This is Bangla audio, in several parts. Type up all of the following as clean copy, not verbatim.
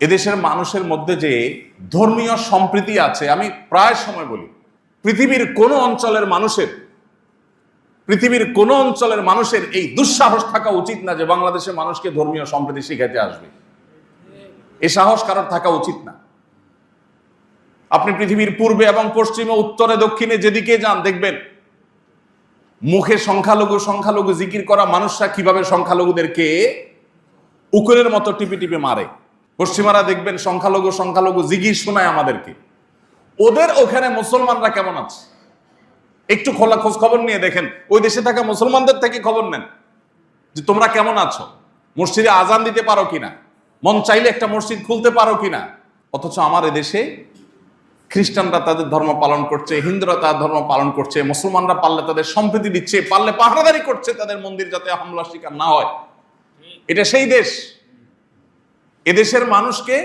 এদেশের মানুষের মধ্যে যে ধর্মীয় সম্প্রীতি আছে, আমি প্রায় সময় বলি পৃথিবীর কোনো অঞ্চলের মানুষের এই দুঃসাহস থাকা উচিত না যে বাংলাদেশের মানুষকে ধর্মীয় সম্প্রীতি শিখাতে আসবে। এই সাহস কারোর থাকা উচিত না। আপনি পৃথিবীর পূর্বে এবং পশ্চিমে, উত্তরে, দক্ষিণে যেদিকে যান দেখবেন মুখে সংখ্যালঘু জিকির করা মানুষরা কিভাবে সংখ্যালঘুদেরকে উকুলের মতো টিপে টিপে মারে। পশ্চিমারা দেখবেন সংখ্যালঘু জিকির শোনায় আমাদেরকে। ওদের ওখানে মুসলমানরা কেমন আছে একটু খোলা খোঁজ খবর নিয়ে দেখেন। ওই দেশে থাকা মুসলমানদের থেকে খবর নেন যে তোমরা কেমন আছো, মসজিদে আজান দিতে পারো কিনা, মন চাইলে একটা মসজিদ খুলতে পারো কিনা। অথচ আমার এদেশে খ্রিস্টানরা তাদের ধর্ম পালন করছে, হিন্দুরা তাদের ধর্ম পালন করছে, মুসলমানরা পারলে তাদের সম্প্রীতি দিচ্ছে, পারলে পাহারাদারি করছে তাদের মন্দির যাতে হামলার শিকার না হয়। এটা সেই দেশ। এদেশের মানুষকে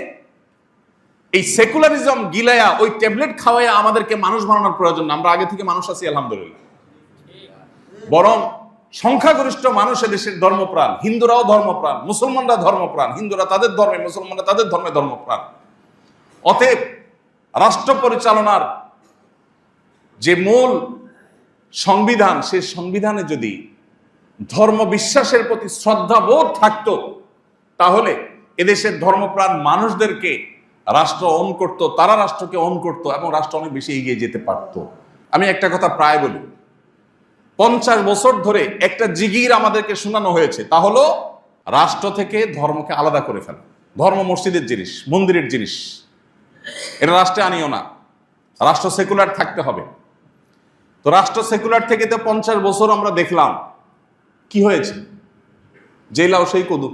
এই সেকুলারিজম গিলায়া, ওই ট্যাবলেট খাওয়াইয়া আমাদেরকে মানুষ বানানোর প্রয়োজন না। আমরা আগে থেকে মানুষ আছি আলহামদুলিল্লাহ। বরং সংখ্যাগরিষ্ঠ মানুষ এদেশের ধর্মপ্রাণ। হিন্দুরাও ধর্মপ্রাণ, মুসলমানরা ধর্মপ্রাণ। হিন্দুরা তাদের ধর্মে, মুসলমানরা তাদের ধর্মে ধর্মপ্রাণ। অতএব রাষ্ট্র পরিচালনার যে মূল সংবিধান, সেই সংবিধানে যদি ধর্ম বিশ্বাসের প্রতি শ্রদ্ধাবোধ থাকতো, তাহলে এদেশের ধর্মপ্রাণ মানুষদেরকে রাষ্ট্র অন করত, তারা রাষ্ট্রকে অন করত এবং রাষ্ট্র অনেক বেশি এগিয়ে যেতে পারত। আমি একটা কথা প্রায় বলি, 50 বছর ধরে একটা জিগির আমাদেরকে শোনানো হয়েছে, তা হলো রাষ্ট্র থেকে ধর্মকে আলাদা করে ফেলা। ধর্ম মসজিদের জিনিস, মন্দিরের জিনিস, এটা রাষ্ট্রে আনিও না, রাষ্ট্র সেকুলার থাকতে হবে। তো রাষ্ট্র সেকুলার থেকে তো 50 বছর আমরা দেখলাম কি হয়েছে। যে লাউ সেই কদু,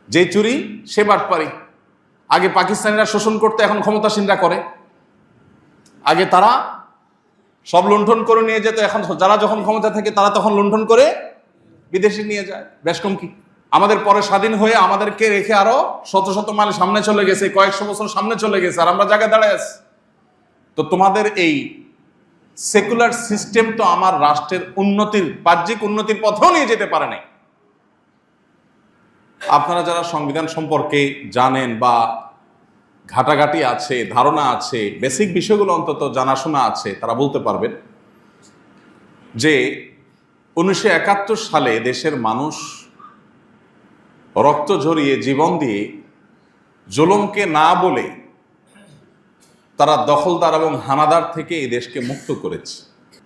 যে চুরি সে বাটপারি। আগে পাকিস্তানিরা শোষণ করতে, এখন ক্ষমতাসীনরা করে। আগে তারা সব লুণ্ঠন করে নিয়ে যেত, এখন যারা যখন ক্ষমতা থাকে তারা তখন লুণ্ঠন করে বিদেশে নিয়ে যায়। বেশ কম কি, আমাদের পরে স্বাধীন হয়ে আমাদেরকে রেখে আরো শত শত মাইল সামনে চলে গেছে, কয়েকশো বছর সামনে চলে গেছে, আর আমরা জায়গায় দাঁড়ায় আছি। তো তোমাদের এই সেকুলার সিস্টেম তো আমার রাষ্ট্রের উন্নতির, বাহ্যিক উন্নতির পথেও নিয়ে যেতে পারে নাই। আপনারা যারা সংবিধান সম্পর্কে জানেন বা ঘাটাঘাটি আছে, ধারণা আছে, বেসিক বিষয়গুলো অন্তত জানাশোনা আছে, তারা বলতে পারবেন যে 1971 সালে দেশের মানুষ রক্ত ঝরিয়ে, জীবন দিয়ে, জুলুমকে না বলে তারা দখলদার এবং হানাদার থেকে এই দেশকে মুক্ত করেছে।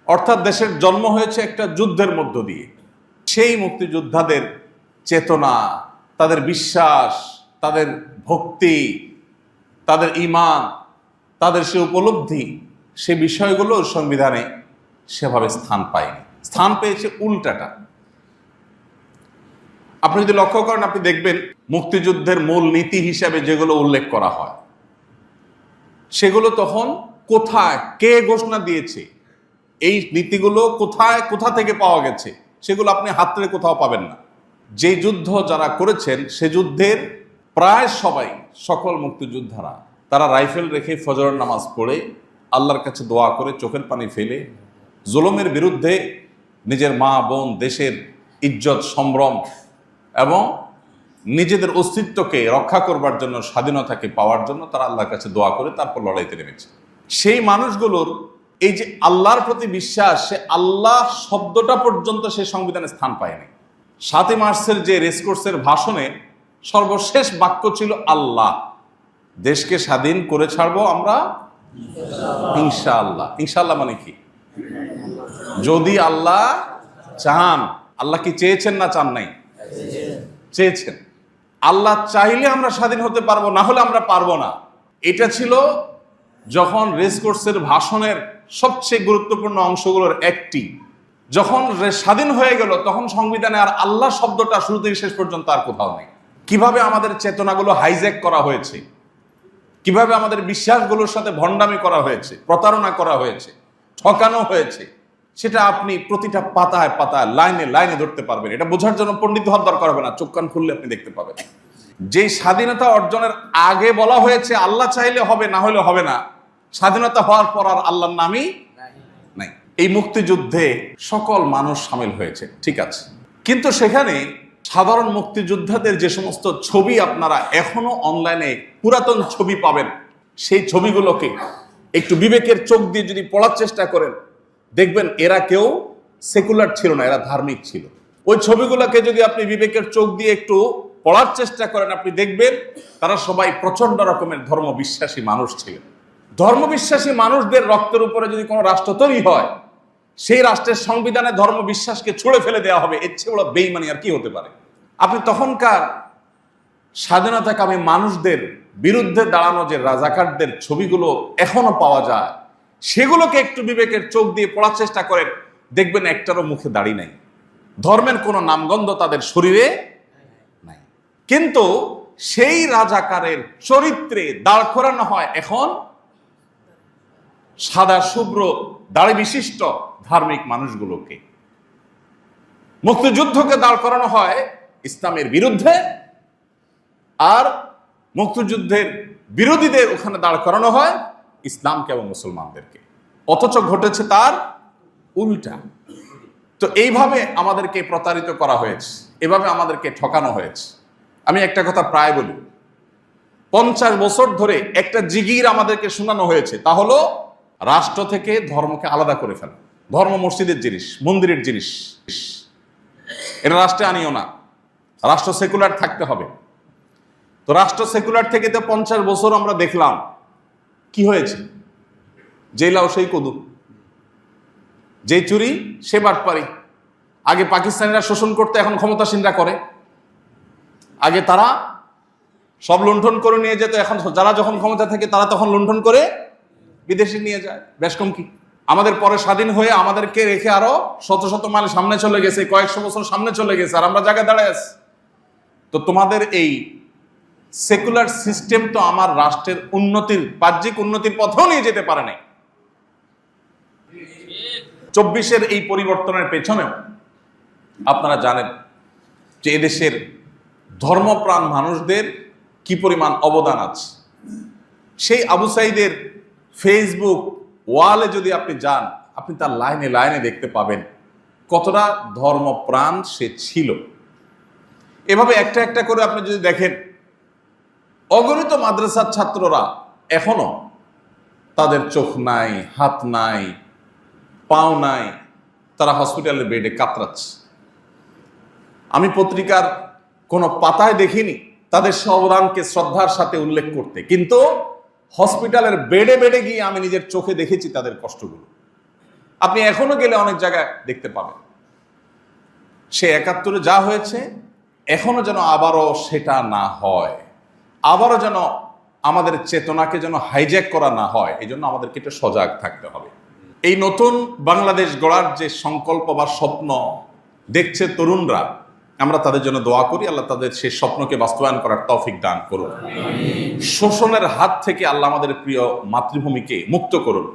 অর্থাৎ দেশের জন্ম হয়েছে একটা যুদ্ধের মধ্য দিয়ে। সেই মুক্তিযোদ্ধাদের চেতনা, তাদের বিশ্বাস, তাদের ভক্তি, তাদের ঈমান, তাদের সে উপলব্ধি, সে বিষয়গুলো সংবিধানে সেভাবে স্থান পায়নি। স্থান পেয়েছে উল্টাটা। আপনি যদি লক্ষ্য করেন, আপনি দেখবেন মুক্তিযুদ্ধের মূল নীতি হিসাবে যেগুলো উল্লেখ করা হয়, সেগুলো তখন কোথায়, কে ঘোষণা দিয়েছে, এই নীতিগুলো কোথা থেকে পাওয়া গেছে, সেগুলো আপনি হাতড়ে কোথাও পাবেন না। যে যুদ্ধ যারা করেছেন, সে যুদ্ধের প্রায় সবাই, সকল মুক্তিযোদ্ধারা, তারা রাইফেল রেখে ফজরের নামাজ পড়ে, আল্লাহর কাছে দোয়া করে, চোখের পানি ফেলে, জুলুমের বিরুদ্ধে নিজের মা বোন, দেশের ইজ্জত সম্ভ্রম এবং নিজেদের অস্তিত্বকে রক্ষা করবার জন্য, স্বাধীনতাকে পাওয়ার জন্য তারা আল্লাহর কাছে দোয়া করে তারপর লড়াইতে নেমেছে। সেই মানুষগুলোর এই যে আল্লাহর প্রতি বিশ্বাস, সে আল্লাহ শব্দটা পর্যন্ত সে সংবিধানে স্থান পায়নি। 7 মার্চের যে রেসকোর্সের ভাষণে সর্বশেষ বাক্য ছিল আল্লাহ। দেশকে স্বাধীন করে ছাড়বো আমরা ইনশাআল্লাহ। ইনশাআল্লাহ মানে কি? যদি আল্লাহ চান। আল্লাহ কি চেয়েছেন না চান নাই? চেয়েছেন। আল্লাহ চাইলে আমরা স্বাধীন হতে পারবো, না হলে আমরা পারবো না। এটা ছিল যখন রেসকোর্সের ভাষণের সবচেয়ে গুরুত্বপূর্ণ অংশগুলোর একটি। যখন স্বাধীন হয়ে গেল, তখন সংবিধানে আর আল্লাহ শব্দটা শুরু থেকে শেষ পর্যন্ত আর কোথাও নেই। কিভাবে আমাদের চেতনাগুলো হাইজ্যাক করা হয়েছে, কিভাবে আমাদের বিশ্বাসগুলোর সাথে ভণ্ডামি করা হয়েছে, প্রতারণা করা হয়েছে, ঠকানো হয়েছে, সেটা আপনি প্রতিটা পাতায় পাতায়, লাইনে লাইনে ধরতে পারবেন। এটা বোঝার জন্য পণ্ডিত হওয়ার দরকার হবে না, চোখ কান খুললে আপনি দেখতে পাবেন। যেই স্বাধীনতা অর্জনের আগে বলা হয়েছে আল্লাহ চাইলে হবে, না হলে হবে না, স্বাধীনতা হওয়ার পর আর আল্লাহর নামই নাই। এই মুক্তিযুদ্ধে সকল মানুষ সামিল হয়েছে, ঠিক আছে, কিন্তু সেখানে সাধারণ মুক্তিযোদ্ধাদের যে সমস্ত ছবি আপনারা এখনো অনলাইনে পুরাতন ছবি পাবেন, সেই ছবিগুলোকে একটু বিবেকের চোখ দিয়ে যদি পড়ার চেষ্টা করেন, দেখবেন এরা কেউ সেকুলার ছিল না, এরা ধার্মিক ছিল। ওই ছবিগুলোকে যদি আপনি বিবেকের চোখ দিয়ে একটু পড়ার চেষ্টা করেন, আপনি দেখবেন তারা সবাই প্রচন্ড রকমের ধর্মবিশ্বাসী মানুষ ছিলেন। ধর্মবিশ্বাসী মানুষদের রক্তের উপরে যদি কোনো রাষ্ট্র তৈরি হয়, সেই রাষ্ট্রের সংবিধানে ধর্মবিশ্বাসকে ছুঁড়ে ফেলে দেওয়া হবে। এর চেয়ে বড় বেইমানি আর কি হতে পারে? আপনি তখনকার স্বাধীনতাকামী মানুষদের বিরুদ্ধে দাঁড়ানো যে রাজাকারদের ছবিগুলো এখনো পাওয়া যায়, সেগুলোকে একটু বিবেকের চোখ দিয়ে পড়ার চেষ্টা করেন, দেখবেন একটারও মুখে দাড়ি নাই, ধর্মের কোনো নামগন্ধ তাদের শরীরে নাই। কিন্তু সেই রাজাকারের চরিত্রে দাঁড় করানো হয় এখন সাদা শুভ্র দাড়ি বিশিষ্ট ধার্মিক মানুষগুলোকে। মুক্তিযুদ্ধকে দাঁড় করানো হয় ইসলামের বিরুদ্ধে, আর মুক্তিযুদ্ধের বিরোধীদের ওখানে দাঁড় করানো হয় ইসলামকে এবং মুসলমানদেরকে। অথচ ঘটেছে তার উল্টা। তো এইভাবে আমাদেরকে প্রতারিত করা হয়েছে, এভাবে আমাদেরকে ঠকানো হয়েছে। আমি একটা কথা প্রায় বলি, 50 বছর ধরে একটা জিগির আমাদেরকে শোনানো হয়েছে, তা হলো রাষ্ট্র থেকে ধর্মকে আলাদা করে ফেলা। ধর্ম মসজিদের জিনিস, মন্দিরের জিনিস, এটা রাষ্ট্রে আনিও না, রাষ্ট্র সেকুলার থাকতে হবে। তো রাষ্ট্র সেকুলার থেকে তো 50 বছর আমরা দেখলাম কি হয়েছে। যে লাও সেই কদু, যে চুরি সে বাটপারি। আগে পাকিস্তানিরা শোষণ করতে, এখন ক্ষমতাসীনরা করে। আগে তারা সব লুণ্ঠন করে নিয়ে যেত, এখন যারা যখন ক্ষমতা থাকে তারা তখন লুণ্ঠন করে বিদেশে নিয়ে যায়। বেশ কম কি? আমাদের পরে স্বাধীন হয়ে আমাদেরকে রেখে আরো শত শত মাইল সামনে চলে গেছে, কয়েকশো বছর সামনে চলে গেছে, আর আমরা জায়গায় দাঁড়ায় আছি। তো তোমাদের এই সেকুলার সিস্টেম তো আমার রাষ্ট্রের উন্নতির, বাহ্যিক উন্নতির পথেও নিয়ে যেতে পারে নাই। 24-এর এই পরিবর্তনের পেছনেও আপনারা জানেন যে এদেশের ধর্মপ্রাণ মানুষদের কি পরিমাণ অবদান আছে। সেই আবু সাইদের ফেসবুক ওয়ালে যদি আপনি যান, আপনি তার লাইনে লাইনে দেখতে পাবেন কতটা ধর্মপ্রাণ সে ছিল। এভাবে একটা একটা করে আপনি যদি দেখেন, অগণিত মাদ্রাসার ছাত্ররা এখনো তাদের চোখ নাই, হাত নাই, পাও নাই, তারা হসপিটালের বেডে কাতরাচ্ছে। আমি পত্রিকার কোনো পাতায় দেখিনি তাদের সে অবদানকে শ্রদ্ধার সাথে উল্লেখ করতে, কিন্তু হসপিটালের বেডে বেডে গিয়ে আমি নিজের চোখে দেখেছি তাদের কষ্টগুলো। আপনি এখনো গেলে অনেক জায়গায় দেখতে পাবেন। সে 71-এ যা হয়েছে, এখনো যেন আবারও সেটা না হয়, আবারও যেন আমাদের চেতনাকে যেন হাইজ্যাক করা না হয়, এই জন্য আমাদেরকে একটু সজাগ থাকতে হবে। এই নতুন বাংলাদেশ গড়ার যে সংকল্প বা স্বপ্ন দেখছে তরুণরা, আমরা তাদের জন্য দোয়া করি, আল্লাহ তাদের সেই স্বপ্নকে বাস্তবায়ন করার তৌফিক দান করুন। শোষণের হাত থেকে আল্লাহ আমাদের প্রিয় মাতৃভূমিকে মুক্ত করুন।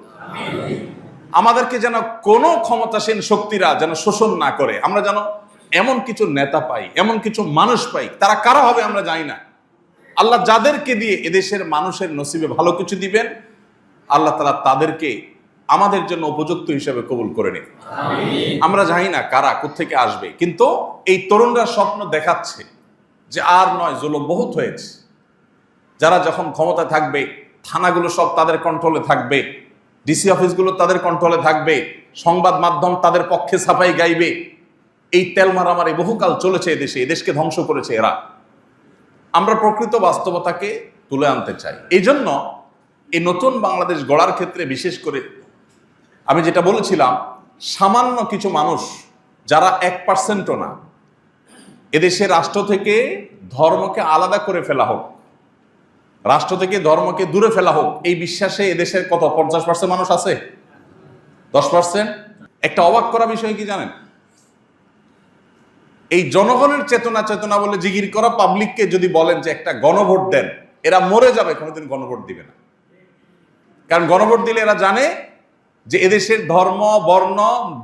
আমাদেরকে যেন কোনো ক্ষমতাসীন শক্তিরা যেন শোষণ না করে। আমরা যেন এমন কিছু নেতা পাই, এমন কিছু মানুষ পাই, তারা কারা হবে আমরা জানি না। আল্লাহ যাদেরকে দিয়ে এদেশের মানুষের নসিবে ভালো কিছু দিবেন, আল্লাহ তাআলা তাদেরকে আমাদের জন্য উপযুক্ত হিসেবে কবুল করে নিন। আমরা জানি না কারা কোত্থেকে আসবে, কিন্তু এই তরুণরা স্বপ্ন দেখাচ্ছে যে আর নয়, জুলুম বহুত হয়েছে। যারা যখন ক্ষমতা থাকবে, থানাগুলো সব তাদের কন্ট্রোলে থাকবে, ডিসি অফিসগুলো তাদের কন্ট্রোলে থাকবে, সংবাদ মাধ্যম তাদের পক্ষে সাফাই গাইবে। এই তেল মারামারি বহুকাল চলেছে এদেশে, এদেশকে ধ্বংস করেছে এরা। আমরা প্রকৃত বাস্তবতাকে তুলে আনতে চাই। এই জন্য এই নতুন বাংলাদেশ গড়ার ক্ষেত্রে বিশেষ করে আমি যেটা বলেছিলাম, সামান্য কিছু মানুষ যারা 1%ও না, এদেশে রাষ্ট্র থেকে ধর্মকে আলাদা করে ফেলা হোক, রাষ্ট্র থেকে ধর্মকে দূরে ফেলা হোক, এই বিশ্বাসে এদেশের কত 50% মানুষ আছে, 10%। একটা অবাক করা বিষয় কি জানেন? এই জনগণের চেতনা বলে জিগির করা পাবলিককে যদি বলেন যে একটা গণভোট দেন, এরা মরে যাবে, কোনোদিন গণভোট দিবে না। কারণ গণভোট দিলে এরা জানে যে এদেশের ধর্ম, বর্ণ,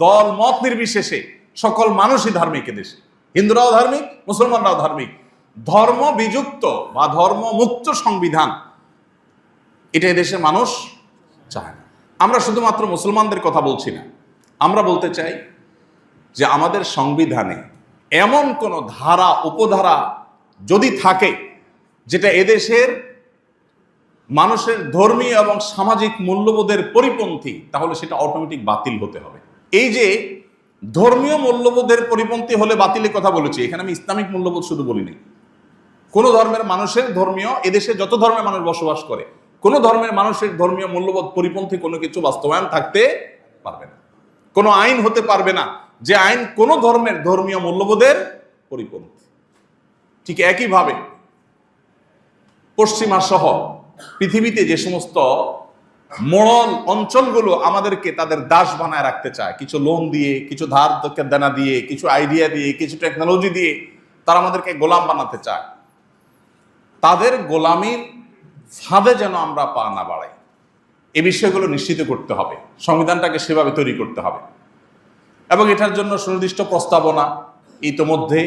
দল, মত নির্বিশেষে সকল মানুষই ধার্মিক। এদেশে হিন্দুরাও ধার্মিক, মুসলমানরাও ধার্মিক। ধর্ম বিযুক্ত বা ধর্ম মুক্ত সংবিধান, এটা এদেশের মানুষ চায় না। আমরা শুধুমাত্র মুসলমানদের কথা বলছি না, আমরা বলতে চাই যে আমাদের সংবিধানে এমন কোন ধারা উপধারা যদি থাকে যেটা এদেশের মানুষের ধর্মীয় এবং সামাজিক মূল্যবোধের পরিপন্থী, তাহলে সেটা অটোমেটিক বাতিল হতে হবে। এই যে ধর্মীয় মূল্যবোধের পরিপন্থী হলে বাতিলের কথা বলেছি, এখানে আমি ইসলামিক মূল্যবোধ শুধু বলিনি। কোন ধর্মের মানুষের ধর্মীয়, এদেশে যত ধর্মের মানুষ বসবাস করে, কোন ধর্মের মানুষের ধর্মীয় মূল্যবোধ পরিপন্থী কোনো কিছু বাস্তবায়ন থাকতে পারবে না, কোনো আইন হতে পারবে না যে আইন কোন ধর্মের ধর্মীয় মূল্যবোধের পরিপন্থী। ঠিক একইভাবে পশ্চিমা সহ পৃথিবীতে যে সমস্ত মোড়ল অঞ্চলগুলো আমাদেরকে তাদের দাস বানায় রাখতে চায়, কিছু লোন দিয়ে, কিছু ধার দেনা দিয়ে, কিছু আইডিয়া দিয়ে, কিছু টেকনোলজি দিয়ে তারা আমাদেরকে গোলাম বানাতে চায়, তাদের গোলামির ফাঁদে যেন আমরা পা না বাড়াই, এই বিষয়গুলো নিশ্চিত করতে হবে। সংবিধানটাকে সেভাবে তৈরি করতে হবে এবং এটার জন্য সুনির্দিষ্ট প্রস্তাবনা ইতোমধ্যে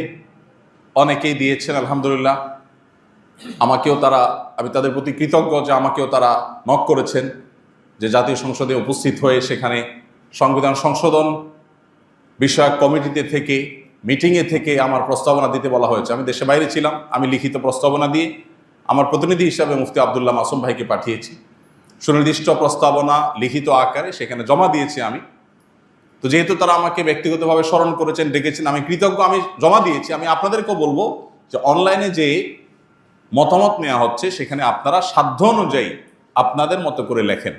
অনেকেই দিয়েছেন, আলহামদুলিল্লাহ। আমাকেও তারা, আমি তাদের প্রতি কৃতজ্ঞ যে আমাকেও তারা নক করেছেন যে জাতীয় সংসদে উপস্থিত হয়ে সেখানে সংবিধান সংশোধন বিষয়ক কমিটিতে থেকে, মিটিংয়ে থেকে আমার প্রস্তাবনা দিতে বলা হয়েছে। আমি দেশে বাইরে ছিলাম, আমি লিখিত প্রস্তাবনা দিয়ে আমার প্রতিনিধি হিসাবে মুফতি আব্দুল্লাহ মাসুম ভাইকে পাঠিয়েছি। সুনির্দিষ্ট প্রস্তাবনা লিখিত আকারে সেখানে জমা দিয়েছি আমি। তো যেহেতু তারা আমাকে ব্যক্তিগতভাবে স্মরণ করেছেন, ডেকেছেন, আমি কৃতজ্ঞ, আমি জমা দিয়েছি। আমি আপনাদেরকেও বলবো যে অনলাইনে যে মতামত নেওয়া হচ্ছে সেখানে আপনারা সাধ্য অনুযায়ী আপনাদের মতো করে লেখেন।